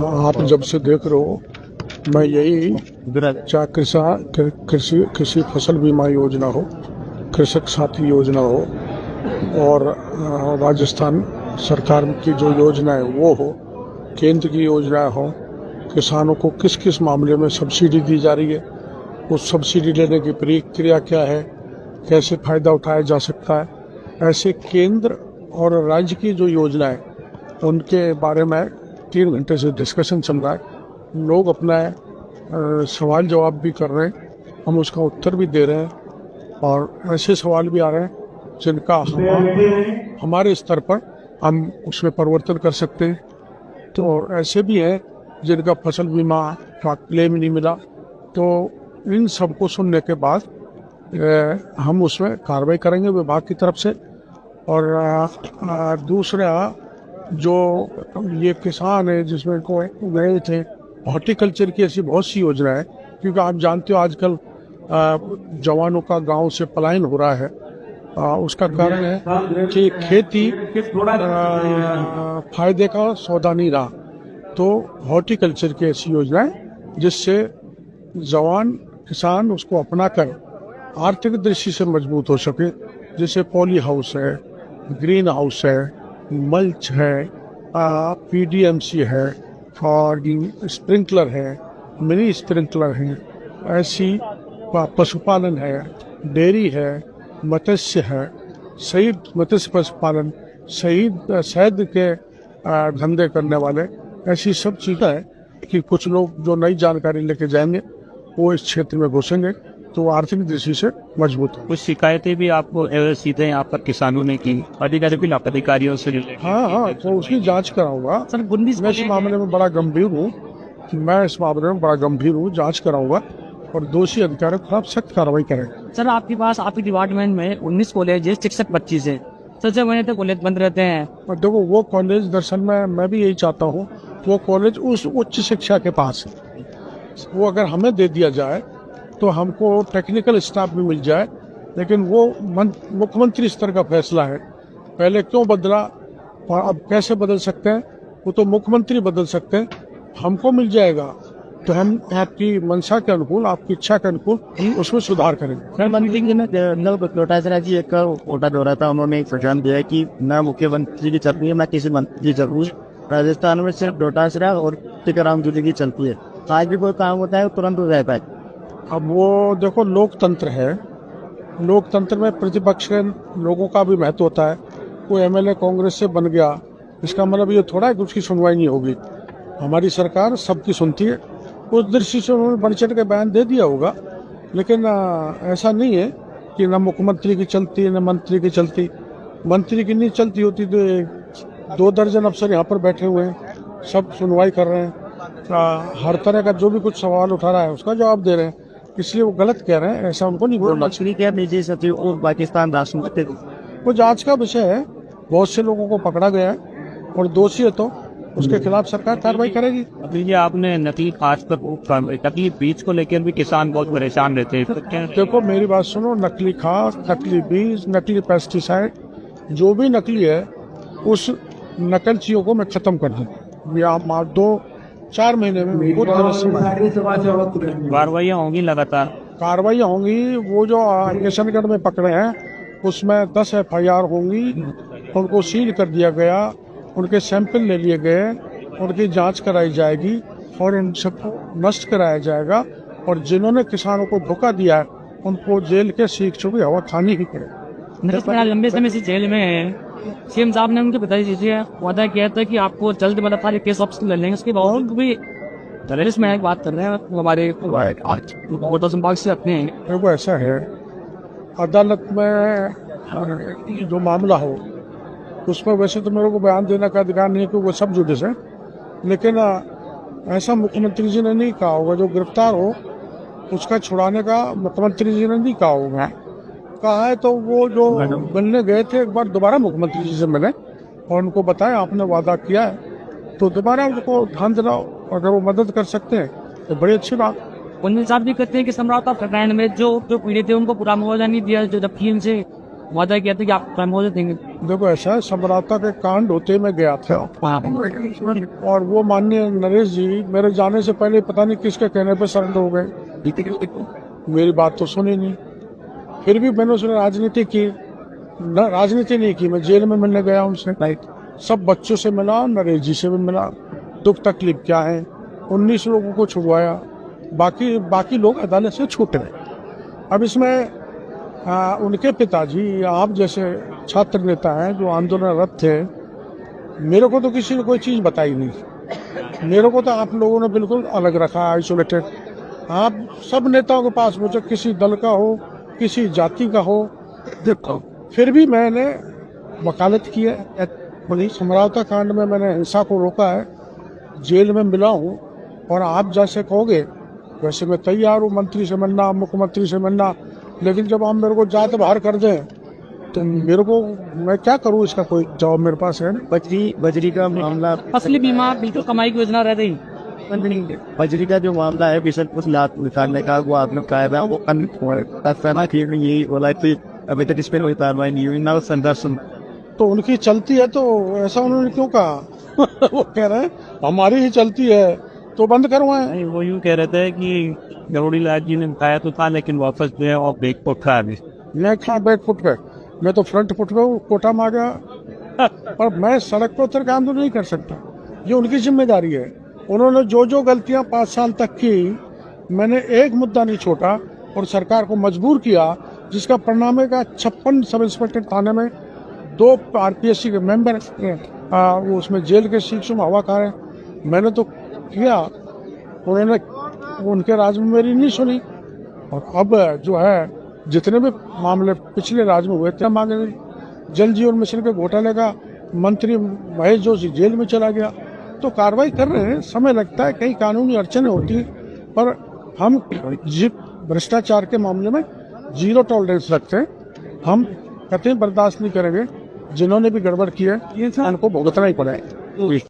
आप जब से देख रहे हो मैं यही चाहे कृषि फसल बीमा योजना हो, कृषक साथी योजना हो और राजस्थान सरकार की जो योजना है वो हो, केंद्र की योजना हो, किसानों को किस किस मामले में सब्सिडी दी जा रही है, उस सब्सिडी लेने की प्रक्रिया क्या है, कैसे फ़ायदा उठाया जा सकता है, ऐसे केंद्र और राज्य की जो योजना है उनके बारे में 3 घंटे से डिस्कशन चल रहा है। लोग अपना सवाल जवाब भी कर रहे हैं, हम उसका उत्तर भी दे रहे हैं और ऐसे सवाल भी आ रहे हैं जिनका हमारे स्तर पर हम उसमें परिवर्तन कर सकते हैं। तो ऐसे भी हैं जिनका फसल बीमा का क्लेम नहीं मिला। तो इन सबको सुनने के बाद हम उसमें कार्रवाई करेंगे विभाग की तरफ से। और दूसरा जो ये किसान है जिसमें को गए थे, हॉर्टिकल्चर की ऐसी बहुत सी योजना है, क्योंकि आप जानते हो आजकल जवानों का गांव से पलायन हो रहा है। उसका कारण है कि खेती फायदे का सौदा नहीं रहा। तो हॉर्टिकल्चर की ऐसी योजना है जिससे जवान किसान उसको अपनाकर आर्थिक दृष्टि से मजबूत हो सके, जैसे पॉली हाउस है, ग्रीन हाउस है, मल्च है, PDMC है और स्प्रिंकलर है, मिनी स्प्रिंकलर है, ऐसी पशुपालन है, डेयरी है, मत्स्य है, शहीद मत्स्य पशुपालन, शहद के धंधे करने वाले, ऐसी सब चीज़ें हैं कि कुछ लोग जो नई जानकारी लेके जाएंगे वो इस क्षेत्र में घुसेंगे तो आर्थिक दृष्टि से मजबूत है। कुछ शिकायतें भी आपको सीधे यहाँ पर किसानों ने की, अधिकारियों से? हाँ, तो उसकी जांच कराऊंगा सर। मैं इस मामले में बड़ा गंभीर हूँ, जांच कराऊंगा और दोषी अधिकारियों के खिलाफ सख्त कार्रवाई करेंगे। सर आपके पास आपके डिपार्टमेंट में 19 कॉलेज है, 66 बच्चे है, सबसे बड़े तो कॉलेज बंद रहते हैं। और देखो वो कॉलेज दरअसल में मैं भी यही चाहता हूँ, वो कॉलेज उस उच्च शिक्षा के पास है, वो अगर हमें दे दिया जाए तो हमको टेक्निकल स्टाफ भी मिल जाए। लेकिन वो मुख्यमंत्री स्तर का फैसला है, पहले क्यों बदला और अब कैसे बदल सकते हैं वो तो मुख्यमंत्री बदल सकते हैं। हमको मिल जाएगा तो हम आपकी मंशा के अनुकूल, आपकी इच्छा के अनुकूल उसमें सुधार करेंगे। मंत्री जी ने जी एक कोटा दौरा था, उन्होंने एक सुझाव दिया कि न मुख्यमंत्री की चलती है न किसी मंत्री की चलती है, राजस्थान में सिर्फ डोटासरा और टीकाराम जूली की चलती है, आज भी कोई काम होता है तुरंत हो जाता है। अब वो देखो लोकतंत्र है, लोकतंत्र में प्रतिपक्ष के लोगों का भी महत्व होता है। कोई MLA कांग्रेस से बन गया इसका मतलब ये थोड़ा है कि उसकी सुनवाई नहीं होगी। हमारी सरकार सबकी सुनती है, उस दृष्टि से उन्होंने बढ़ चढ़ के बयान दे दिया होगा। लेकिन ऐसा नहीं है कि न मुख्यमंत्री की चलती न मंत्री की चलती। मंत्री की नहीं चलती होती तो 2 दर्जन अफसर यहाँ पर बैठे हुए हैं, सब सुनवाई कर रहे हैं, हर तरह का जो भी कुछ सवाल उठा रहा है उसका जवाब दे रहे हैं, इसलिए वो गलत कह रहे हैं, ऐसा उनको नहीं बोलना चाहिए। सचिव और पाकिस्तान राष्ट्रपति वो जांच का विषय है, बहुत से लोगों को पकड़ा गया है और दोषी है तो उसके खिलाफ सरकार कार्रवाई करेगी। ये आपने नकली खाद पर नकली बीज को लेकर भी किसान बहुत परेशान रहते हैं। देखो मेरी बात सुनो, नकली खाद, नकली बीज, नकली पेस्टिसाइड, जो भी नकली है उस नकल चीजों को मैं खत्म कर दूँ। आप 2-4 महीने में कार्रवाइयाँ होंगी, लगातार कार्रवाइयाँ होंगी। वो जो किशनगढ़ में पकड़े हैं उसमें 10 FIR होंगी, उनको सील कर दिया गया, उनके सैंपल ले लिए गए, उनकी जांच कराई जाएगी और इन सबको नष्ट कराया जाएगा। और जिन्होंने किसानों को धोखा दिया है उनको जेल के शिक्षों की हवा खानी ही पड़ेगी। लंबे समय से जेल में है, CM साहब ने उनके बता दीजिए वादा किया था कि आपको जल्द मतलब सारे केस वापस ले लेंगे। उसके बावजूद भी दलालिस में एक बात कर रहे हैं हमारे संभाग से अपने। देखो ऐसा है, अदालत में जो मामला हो उसमें वैसे तो मेरे को बयान देने का अधिकार नहीं है क्योंकि वो सब जुडिस है, लेकिन ऐसा मुख्यमंत्री जी ने नहीं कहा होगा। जो गिरफ्तार हो उसका छुड़ाने का मुख्यमंत्री जी ने नहीं कहा होगा। कहा है तो वो जो मिलने गए थे एक बार दोबारा मुख्यमंत्री जी से मिले और उनको बताया आपने वादा किया है तो दोबारा उनको ध्यान दिलाओ, अगर वो मदद कर सकते हैं तो बड़ी अच्छी बात। उनमें साहब भी कहते हैं कि समझौता प्रकरण में जो पीड़ित थे उनको पूरा मुआवजा नहीं दिया, जो जबकि इनसे वादा किया था कि आप प्रमोद देंगे। देखो ऐसा है, समराता के कांड होते मैं गया था और वो माननीय नरेश जी मेरे जाने से पहले पता नहीं किसके कहने पे सरेंडर हो गए। मेरी बात तो सुनी नहीं, फिर भी मैंने उसने राजनीति की न, राजनीति नहीं की। मैं जेल में मिलने गया उनसे, सब बच्चों से मिला, नरेश जी से भी मिला, दुख तकलीफ क्या है। 19 लोगों को छुड़वाया, बाकी लोग अदालत से छूट गए। अब इसमें उनके पिताजी आप जैसे छात्र नेता हैं जो आंदोलनरत थे, मेरे को तो किसी ने कोई चीज़ बताई नहीं। मेरे को तो आप लोगों ने बिल्कुल अलग रखा, आइसोलेटेड। आप सब नेताओं के पास मुझे किसी दल का हो, किसी जाति का हो, फिर भी मैंने वकालत की है। समरावता कांड में मैंने हिंसा को रोका है, जेल में मिला हूँ। और आप जैसे कहोगे वैसे मैं तैयार हूँ मंत्री से मिलना, मुख्यमंत्री से मिलना, लेकिन जब आप मेरे को जात बाहर कर दें तो मेरे को, मैं क्या करूँ, इसका कोई जवाब मेरे पास है। बजरी का मामला, असली बीमा बिल्कुल कमाई की योजना रह गई। बजरी का जो मामला है बिशन कुछ लाख निकालने का, वो आपने कहा है वो यही बोला कि अभी तक इस पर कोई कार्रवाई नहीं हुई ना संदर्शन। तो उनकी चलती है तो ऐसा उन्होंने क्यों कहा? वो कह रहे हैं हमारी ही चलती है तो बंद करवाएं। नहीं, वो यूँ कह रहे थे कि गरोड़ी लाल जी ने बताया तो था, लेकिन वापस जो है और बैक फुट खा अभी। मैं कहाँ बैक फुट पे, मैं तो फ्रंट फुट पे हूँ, कोटा में आ गया। पर मैं सड़क पर उतर के आंदोलन नहीं कर सकता, ये उनकी जिम्मेदारी है। उन्होंने जो गलतियां 5 साल तक की, मैंने एक मुद्दा नहीं छोड़ा और सरकार को मजबूर किया, जिसका परिणाम है 56 सब इंस्पेक्टर थाने में, 2 RPSC के मेंबर वो उसमें जेल के शीर्ष में हवा खा रहे। मैंने तो किया, उन्होंने उनके राज में मेरी नहीं सुनी। और अब जो है जितने भी मामले पिछले राज में हुए थे मांगे, जल जीवन मिशन के घोटाले का मंत्री महेश जोशी जेल में चला गया। तो कार्रवाई कर रहे हैं, समय लगता है, कई कानूनी अड़चनें होती हैं, पर हम भ्रष्टाचार के मामले में 0 टॉलरेंस रखते हैं। हम कतई बर्दाश्त नहीं करेंगे, जिन्होंने भी गड़बड़ की है उनको भुगतना ही पड़ेगा।